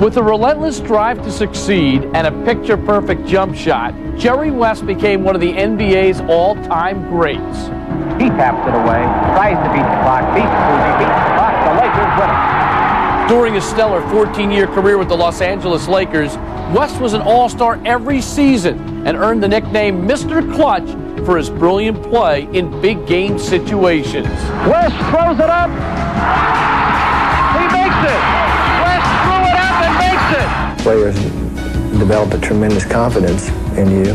With a relentless drive to succeed and a picture-perfect jump shot, Jerry West became one of the NBA's all-time greats. He taps it away, tries to beat the clock, beats the clock, the Lakers win it. During his stellar 14-year career with the Los Angeles Lakers, West was an all-star every season and earned the nickname Mr. Clutch for his brilliant play in big game situations. West throws it up. He makes it. West threw it up and makes it. Players develop a tremendous confidence in you,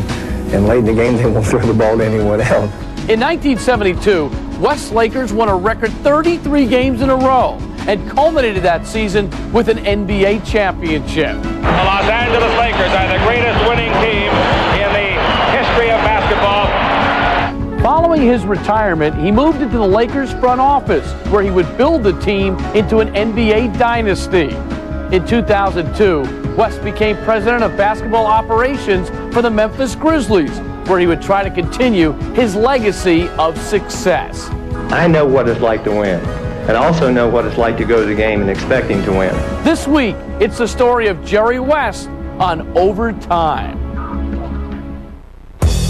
and late in the game they won't throw the ball to anyone else. In 1972, West's Lakers won a record 33 games in a row and culminated that season with an NBA championship. The Los Angeles Lakers are the greatest winning team in the history of basketball. Following his retirement, he moved into the Lakers front office, where he would build the team into an NBA dynasty. In 2002, West became president of basketball operations for the Memphis Grizzlies, where he would try to continue his legacy of success. I know what it's like to win, and also know what it's like to go to the game and expecting to win. This week, it's the story of Jerry West on Overtime.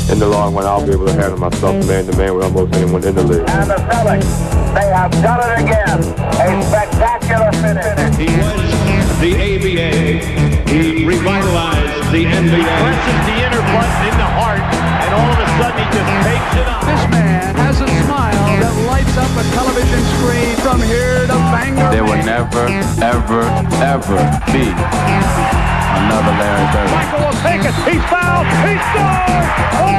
In the long run, I'll be able to handle myself man-to-man with almost anyone in the league. And the Celtics, they have done it again. A spectacular finish. He was the ABA. He revitalized the NBA. Presses the inner button in the heart, and all of a sudden he just takes it up. This man has a smile that lights up a television screen from here to Bangor. There will never, ever, ever be another Larry Bird. Michael will take it. He's fouled. He scores. Oh,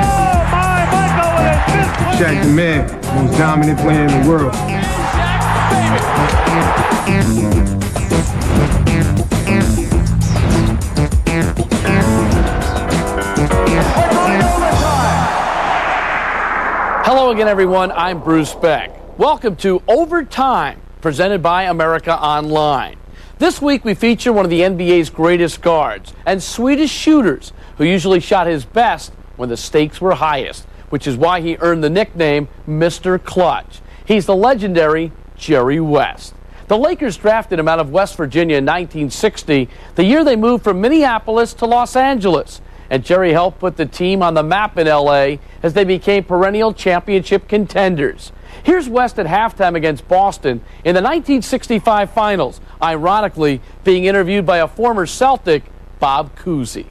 my Michael with his fifth win. Shaq the man, most dominant player in the world. Hello again, everyone. I'm Bruce Beck. Welcome to Overtime, presented by America Online. This week, we feature one of the NBA's greatest guards and sweetest shooters, who usually shot his best when the stakes were highest, which is why he earned the nickname Mr. Clutch. He's the legendary Jerry West. The Lakers drafted him out of West Virginia in 1960, the year they moved from Minneapolis to Los Angeles. And Jerry helped put the team on the map in L.A. as they became perennial championship contenders. Here's West at halftime against Boston in the 1965 finals, ironically being interviewed by a former Celtic, Bob Cousy.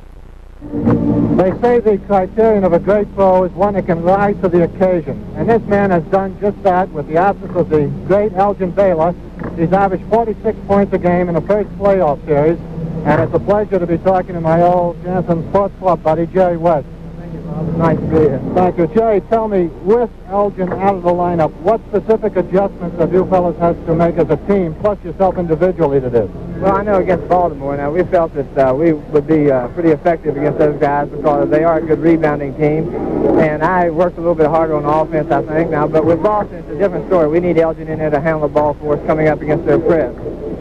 They say the criterion of a great pro is one that can rise to the occasion. And this man has done just that with the absence of the great Elgin Baylor. He's averaged 46 points a game in the first playoff series. And it's a pleasure to be talking to my old Jansen Sports Club buddy, Jerry West. Thank you, Bob. It's nice to be here. Thank you. Jerry, tell me, with Elgin out of the lineup, what specific adjustments have you fellas had to make as a team, plus yourself individually, to this? Well, I know against Baltimore now, we felt that we would be pretty effective against those guys because they are a good rebounding team. And I worked a little bit harder on offense, I think, now. But with Boston, it's a different story. We need Elgin in there to handle the ball for us coming up against their press.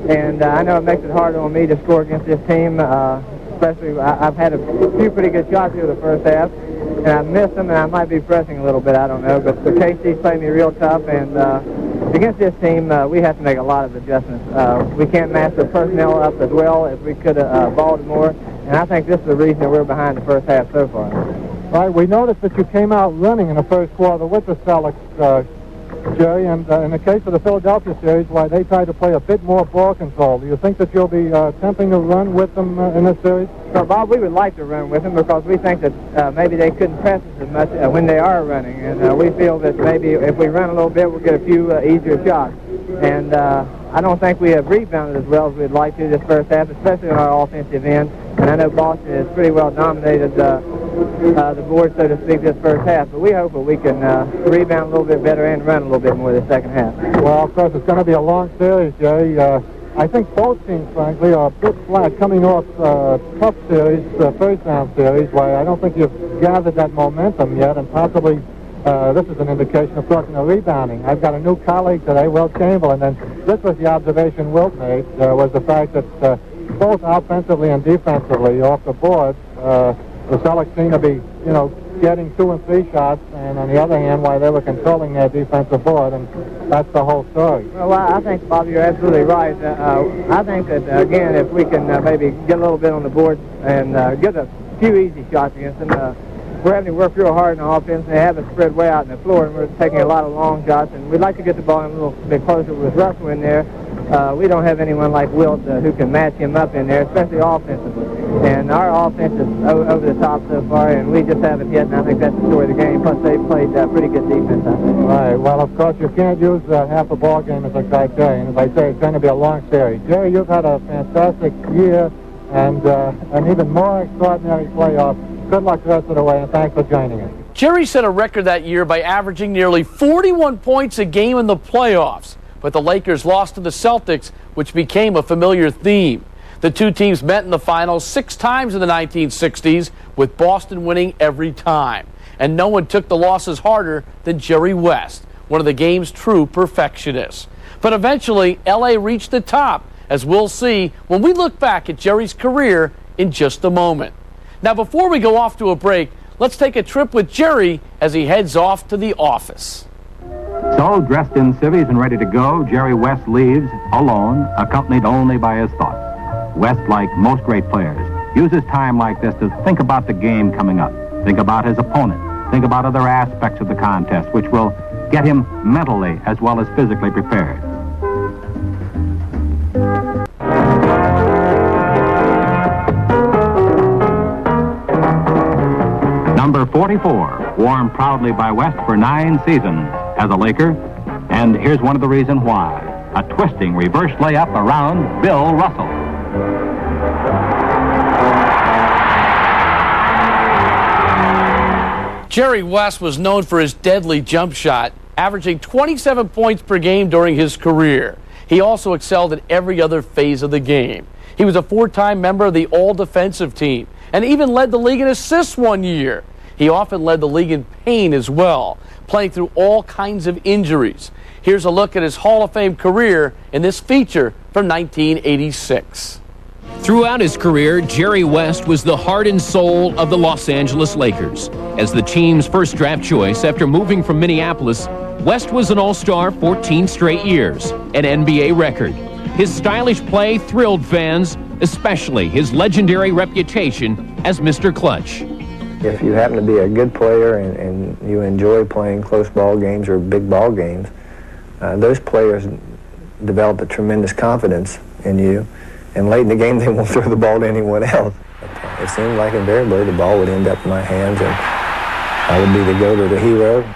And I know it makes it harder on me to score against this team, especially I've had a few pretty good shots here the first half, and I've missed them, and I might be pressing a little bit, I don't know. But the KC's played me real tough, and against this team, we have to make a lot of adjustments. We can't match the personnel up as well as we could have Baltimore, and I think this is the reason that we're behind the first half so far. All right, we noticed that you came out running in the first quarter with the Celtics, Jerry, and in the case of the Philadelphia series, why they tried to play a bit more ball control. Do you think that you'll be attempting to run with them in this series? So, Bob, we would like to run with them because we think that maybe they couldn't press us as much when they are running, and we feel that maybe if we run a little bit, we'll get a few easier shots. And I don't think we have rebounded as well as we'd like to this first half, especially on our offensive end. And I know Boston has pretty well dominated the board, so to speak, this first half. But we hope that we can rebound a little bit better and run a little bit more the second half. Well, of course, it's going to be a long series, Jerry. I think both teams, frankly, are a bit flat coming off tough series, first-round series, where I don't think you've gathered that momentum yet, and possibly this is an indication of talking of rebounding. I've got a new colleague today, Wilt Chamberlain, and this was the observation Wilt made, was the fact that both offensively and defensively off the board, the Celtics seem to be, getting 2 and 3 shots, and on the other hand, why they were controlling their defensive board, and that's the whole story. Well, I think, Bob, you're absolutely right. I think that, again, if we can maybe get a little bit on the board and get a few easy shots against them, we're having to work real hard on offense, and they have it spread way out on the floor, and we're taking a lot of long shots, and we'd like to get the ball in a little bit closer with Russell in there. We don't have anyone like Wilt who can match him up in there, especially offensively. And our offense is over the top so far, and we just haven't hit, and I think that's the story of the game. Plus, they've played pretty good defense, I think. Right. Well, of course, you can't use half a ball game as a criterion. As I say, it's going to be a long series. Jerry, you've had a fantastic year and an even more extraordinary playoff. Good luck the rest of the way, and thanks for joining us. Jerry set a record that year by averaging nearly 41 points a game in the playoffs. But the Lakers lost to the Celtics, which became a familiar theme. The two teams met in the finals 6 times in the 1960s, with Boston winning every time. And no one took the losses harder than Jerry West, one of the game's true perfectionists. But eventually, L.A. reached the top, as we'll see when we look back at Jerry's career in just a moment. Now, before we go off to a break, let's take a trip with Jerry as he heads off to the office. So, dressed in civvies and ready to go, Jerry West leaves alone, accompanied only by his thoughts. West, like most great players, uses time like this to think about the game coming up, think about his opponent, think about other aspects of the contest, which will get him mentally as well as physically prepared. Number 44, worn proudly by West for 9 seasons as a Laker, and here's one of the reasons why. A twisting reverse layup around Bill Russell. Jerry West was known for his deadly jump shot, averaging 27 points per game during his career. He also excelled at every other phase of the game. He was a 4-time member of the All-Defensive Team and even led the league in assists one year. He often led the league in pain as well, playing through all kinds of injuries. Here's a look at his Hall of Fame career in this feature from 1986. Throughout his career, Jerry West was the heart and soul of the Los Angeles Lakers. As the team's first draft choice after moving from Minneapolis, West was an All-Star 14 straight years, an NBA record. His stylish play thrilled fans, especially his legendary reputation as Mr. Clutch. If you happen to be a good player and you enjoy playing close ball games or big ball games, those players develop a tremendous confidence in you, and late in the game they won't throw the ball to anyone else. It seemed like invariably the ball would end up in my hands and I would be the go-to, the hero. 3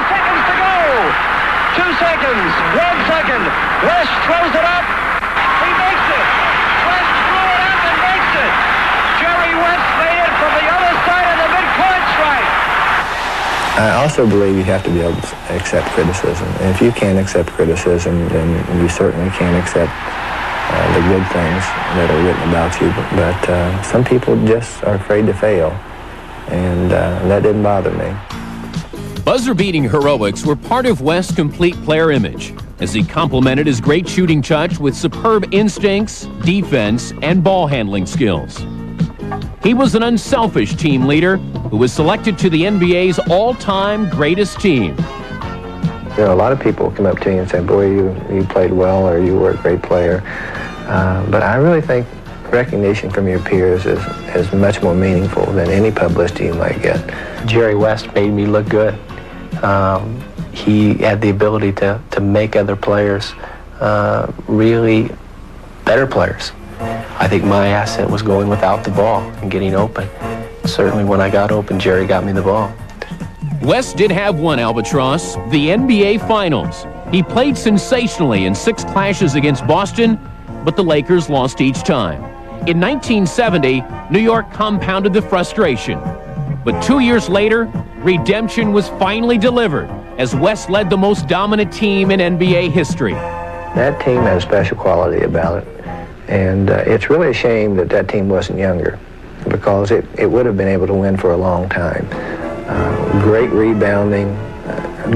seconds to go. 2 seconds. 1 second. West throws it up. He makes it. West threw it up and makes it. Jerry West made it from the other side of the midcourt stripe. I also believe you have to be able to accept criticism. And if you can't accept criticism, then you certainly can't accept the good things that are written about you. But some people just are afraid to fail, and that didn't bother me. Buzzer-beating heroics were part of West's complete player image, as he complemented his great shooting touch with superb instincts, defense, and ball handling skills. He was an unselfish team leader who was selected to the NBA's all-time greatest team. You know, a lot of people come up to you and say, boy, you played well, or you were a great player. But I really think recognition from your peers is much more meaningful than any publicity you might get. Jerry West made me look good. He had the ability to make other players really better players. I think my asset was going without the ball and getting open. Certainly when I got open, Jerry got me the ball. West did have one albatross, the NBA Finals. He played sensationally in 6 clashes against Boston, but the Lakers lost each time. In 1970, New York compounded the frustration. But 2 years later, redemption was finally delivered as West led the most dominant team in NBA history. That team had a special quality about it, and it's really a shame that that team wasn't younger, because it would have been able to win for a long time. Great rebounding,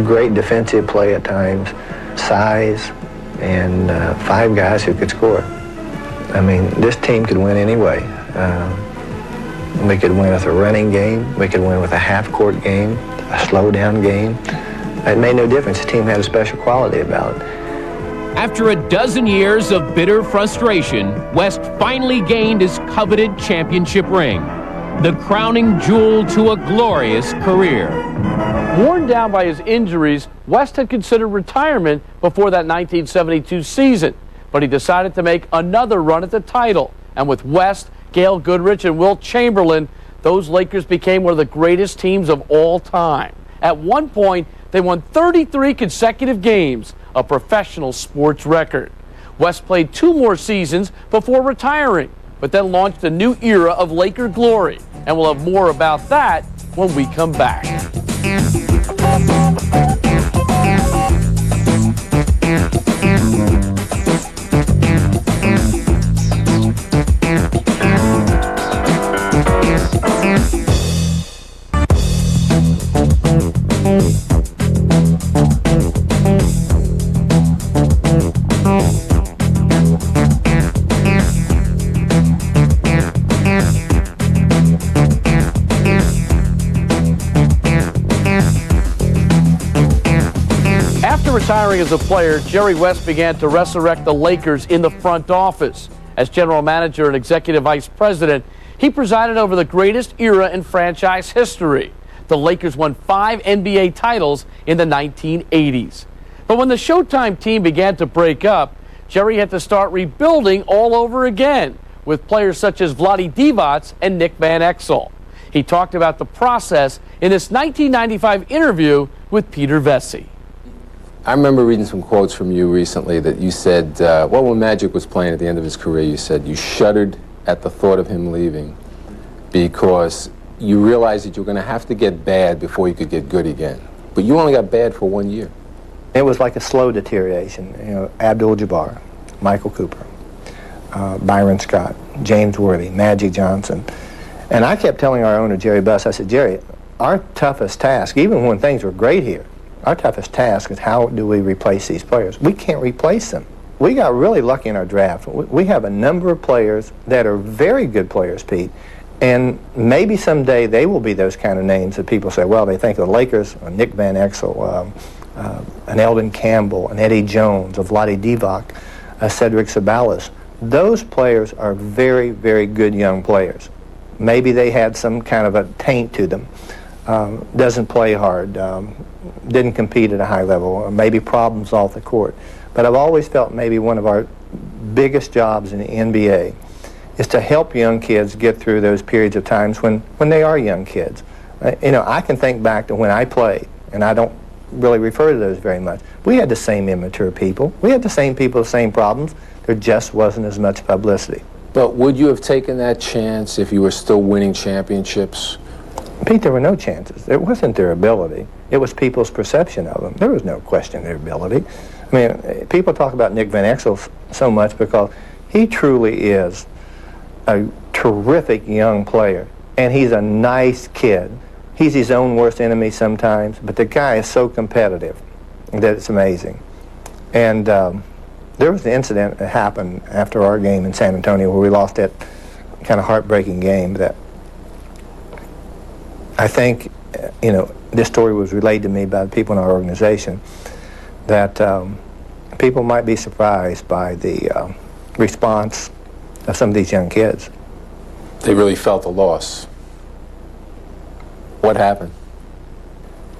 great defensive play at times, size, and 5 guys who could score. I mean, this team could win anyway. We could win with a running game. We could win with a half-court game, a slow-down game. It made no difference. The team had a special quality about it. After a dozen years of bitter frustration, West finally gained his coveted championship ring, the crowning jewel to a glorious career. Worn down by his injuries, West had considered retirement before that 1972 season, but he decided to make another run at the title. And with West, Gail Goodrich, and Wilt Chamberlain, those Lakers became one of the greatest teams of all time. At one point, they won 33 consecutive games, a professional sports record. West played 2 more seasons before retiring, but then launched a new era of Laker glory. And we'll have more about that when we come back. Retiring as a player, Jerry West began to resurrect the Lakers in the front office. As general manager and executive vice president, he presided over the greatest era in franchise history. The Lakers won 5 NBA titles in the 1980s. But when the Showtime team began to break up, Jerry had to start rebuilding all over again with players such as Vlade Divac and Nick Van Exel. He talked about the process in this 1995 interview with Peter Vesey. I remember reading some quotes from you recently that you said, when Magic was playing at the end of his career, you said you shuddered at the thought of him leaving because you realized that you were going to have to get bad before you could get good again. But you only got bad for 1 year. It was like a slow deterioration. You know, Abdul-Jabbar, Michael Cooper, Byron Scott, James Worthy, Magic Johnson. And I kept telling our owner, Jerry Buss, I said, Jerry, our toughest task, even when things were great here, our toughest task is how do we replace these players? We can't replace them. We got really lucky in our draft. We have a number of players that are very good players, Pete, and maybe someday they will be those kind of names that people say, well, they think of the Lakers, Nick Van Exel, an Eldon Campbell, an Eddie Jones, a Vlade Divac, a Cedric Ceballos. Those players are very, very good young players. Maybe they had some kind of a taint to them. Doesn't play hard, didn't compete at a high level, or maybe problems off the court. But I've always felt maybe one of our biggest jobs in the NBA is to help young kids get through those periods of times when they are young kids. You know, I can think back to when I played, and I don't really refer to those very much. We had the same immature people. We had the same people, the same problems. There just wasn't as much publicity. But would you have taken that chance if you were still winning championships? Pete, there were no chances. It wasn't their ability. It was people's perception of them. There was no question of their ability. I mean, people talk about Nick Van Exel so much because he truly is a terrific young player, and he's a nice kid. He's his own worst enemy sometimes, but the guy is so competitive that it's amazing. And there was the incident that happened after our game in San Antonio where we lost that kind of heartbreaking game that I think, you know, this story was relayed to me by the people in our organization that people might be surprised by the response of some of these young kids. They really felt the loss. What happened?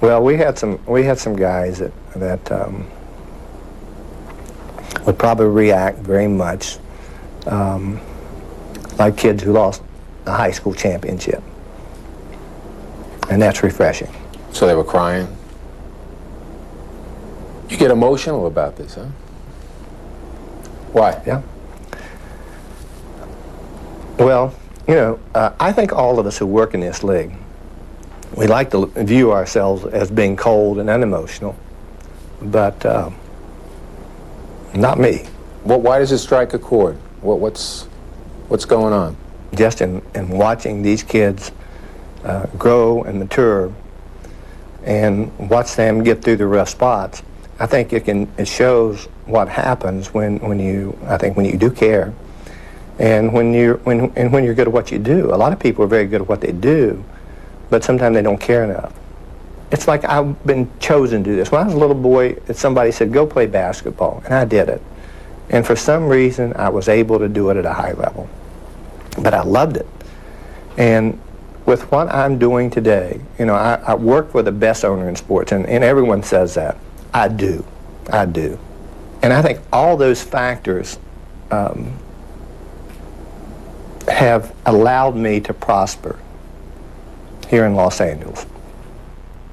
Well, we had some guys that would probably react very much like kids who lost a high school championship. And that's refreshing. So they were crying? You get emotional about this, huh? Why? Yeah. Well, you know, I think all of us who work in this league, we like to view ourselves as being cold and unemotional, but not me. Why does it strike a chord? What's going on? Just in watching these kids grow and mature and watch them get through the rough spots, I think it shows what happens when you do care And when you're good at what you do, a lot of people are very good at what they do, but sometimes they don't care enough. It's like I've been chosen to do this. When I was a little boy, somebody said, go play basketball, and I did it. And for some reason, I was able to do it at a high level. But I loved it. And with what I'm doing today, you know, I work for the best owner in sports, and everyone says that. I do. And I think all those factors have allowed me to prosper here in Los Angeles.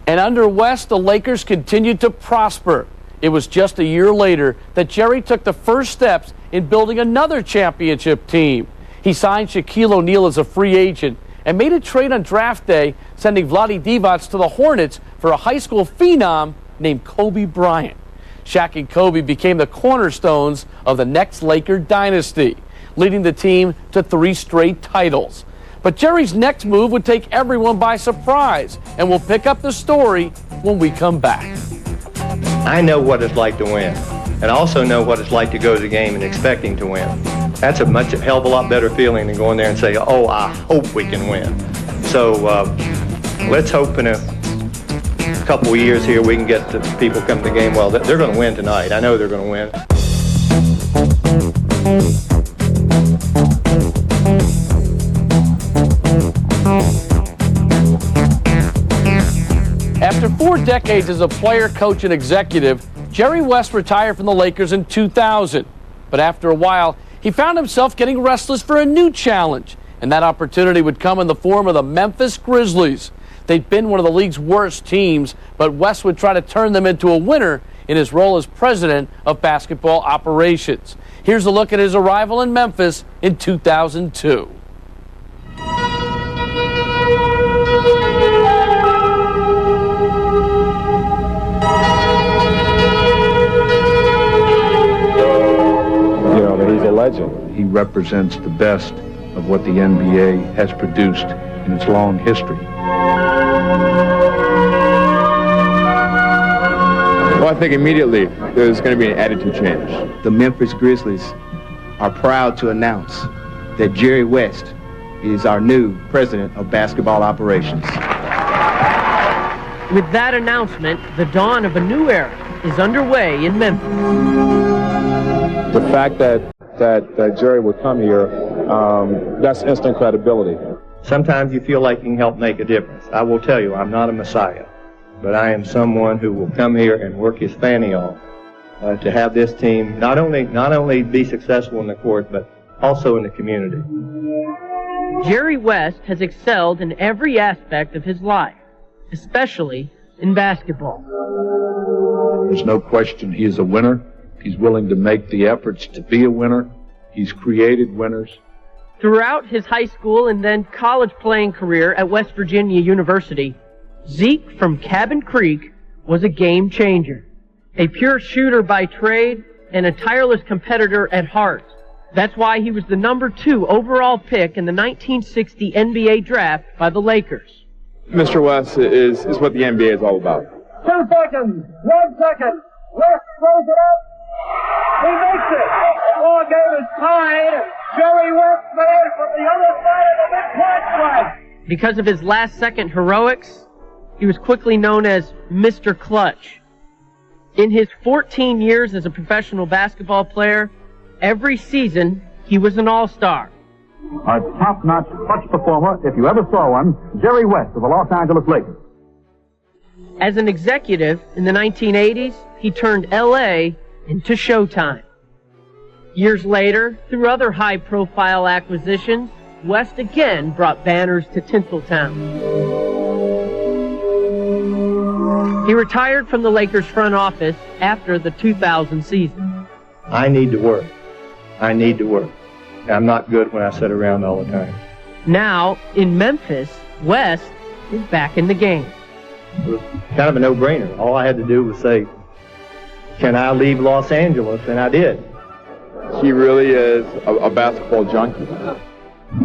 And under West, the Lakers continued to prosper. It was just a year later that Jerry took the first steps in building another championship team. He signed Shaquille O'Neal as a free agent and made a trade on draft day, sending Vlade Divac to the Hornets for a high school phenom named Kobe Bryant. Shaq and Kobe became the cornerstones of the next Laker dynasty, leading the team to 3 straight titles. But Jerry's next move would take everyone by surprise, and we'll pick up the story when we come back. I know what it's like to win, and I also know what it's like to go to the game and expecting to win. That's a hell of a lot better feeling than going there and say, oh, I hope we can win. So let's hope in a couple of years here we can get the people come to the game. Well, they're going to win tonight. I know they're going to win. After 4 decades as a player, coach, and executive, Jerry West retired from the Lakers in 2000. But after a while, he found himself getting restless for a new challenge, and that opportunity would come in the form of the Memphis Grizzlies. They'd been one of the league's worst teams, but West would try to turn them into a winner in his role as president of basketball operations. Here's a look at his arrival in Memphis in 2002. He's a legend. He represents the best of what the NBA has produced in its long history. Well, I think immediately there's going to be an attitude change. The Memphis Grizzlies are proud to announce that Jerry West is our new president of basketball operations. With that announcement, the dawn of a new era is underway in Memphis. The fact that Jerry would come here, that's instant credibility. Sometimes you feel like you can help make a difference. I will tell you, I'm not a messiah, but I am someone who will come here and work his fanny off to have this team not only be successful in the court, but also in the community. Jerry West has excelled in every aspect of his life, especially in basketball. There's no question he is a winner. He's willing to make the efforts to be a winner. He's created winners. Throughout his high school and then college playing career at West Virginia University, Zeke from Cabin Creek was a game changer. A pure shooter by trade and a tireless competitor at heart. That's why he was the number 2 overall pick in the 1960 NBA draft by the Lakers. Mr. West is what the NBA is all about. 2 seconds, 1 second, West throws it up. He makes it. The ball game is tied. Jerry West made from the other side of the mid-court line. Because of his last-second heroics, he was quickly known as Mr. Clutch. In his 14 years as a professional basketball player, every season he was an all-star. A top-notch clutch performer, if you ever saw one, Jerry West of the Los Angeles Lakers. As an executive in the 1980s, he turned L.A. into Showtime. Years later, through other high-profile acquisitions, West again brought banners to Tinseltown. He retired from the Lakers front office after the 2000 season. I need to work. I'm not good when I sit around all the time. Now, in Memphis, West is back in the game. It was kind of a no-brainer. All I had to do was say, can I leave Los Angeles? And I did. He really is a basketball junkie.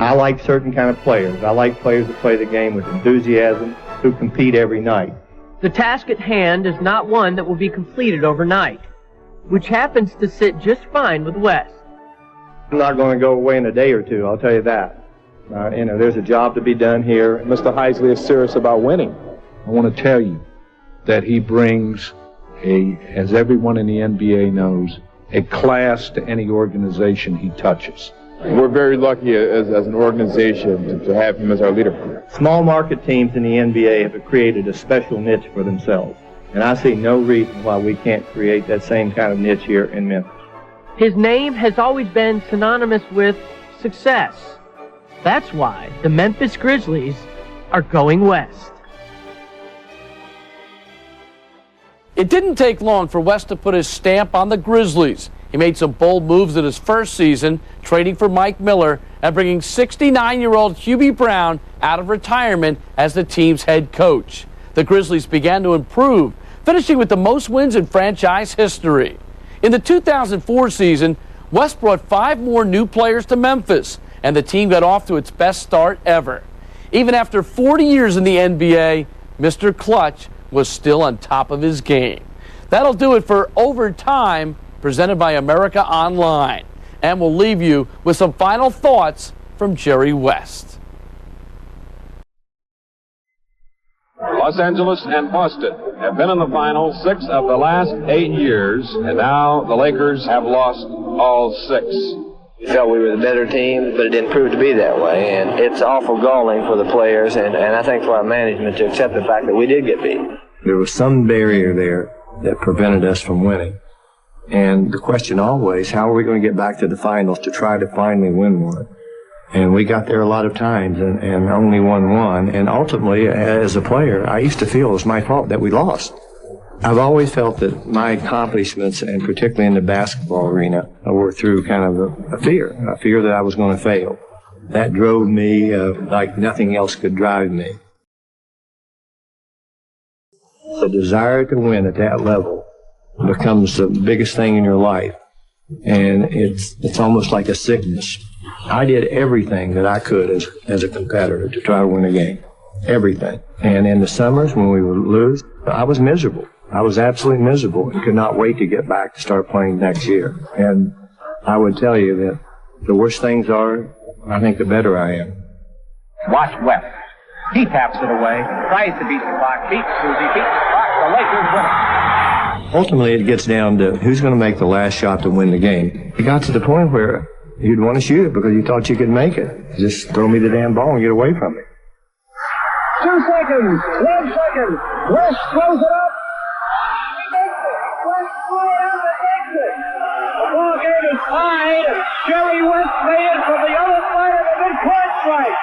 I like certain kind of players. I like players that play the game with enthusiasm, who compete every night. The task at hand is not one that will be completed overnight, which happens to sit just fine with West. I'm not going to go away in a day or two, I'll tell you that. There's a job to be done here. Mr. Heisley is serious about winning. I want to tell you that he brings as everyone in the NBA knows, a class to any organization he touches. We're very lucky as an organization to have him as our leader. Small market teams in the NBA have created a special niche for themselves, and I see no reason why we can't create that same kind of niche here in Memphis. His name has always been synonymous with success. That's why the Memphis Grizzlies are going west. It didn't take long for West to put his stamp on the Grizzlies. He made some bold moves in his first season, trading for Mike Miller and bringing 69-year-old Hubie Brown out of retirement as the team's head coach. The Grizzlies began to improve, finishing with the most wins in franchise history. In the 2004 season, West brought 5 more new players to Memphis, and the team got off to its best start ever. Even after 40 years in the NBA, Mr. Clutch was still on top of his game. That'll do it for Overtime, presented by America Online. And we'll leave you with some final thoughts from Jerry West. Los Angeles and Boston have been in the final 6 of the last 8 years, and now the Lakers have lost all 6. We felt we were the better team, but it didn't prove to be that way, and it's awful galling for the players and I think for our management to accept the fact that we did get beat. There was some barrier there that prevented us from winning, and the question always, how are we going to get back to the finals to try to finally win one? And we got there a lot of times and only won one, and ultimately, as a player, I used to feel it was my fault that we lost. I've always felt that my accomplishments, and particularly in the basketball arena, were through kind of a fear that I was going to fail. That drove me like nothing else could drive me. The desire to win at that level becomes the biggest thing in your life, and it's almost like a sickness. I did everything that I could as a competitor to try to win a game, everything. And in the summers when we would lose, I was miserable. I was absolutely miserable and could not wait to get back to start playing next year. And I would tell you that the worse things are, I think the better I am. Watch West. He taps it away, tries to beat the clock, beats Susie, beats the clock, the Lakers win it. Ultimately, it gets down to who's going to make the last shot to win the game. It got to the point where you'd want to shoot it because you thought you could make it. Just throw me the damn ball and get away from it. 2 seconds, 1 second, West throws it up. The ball game is tied. Jerry West made it from the other side of the midcourt stripe.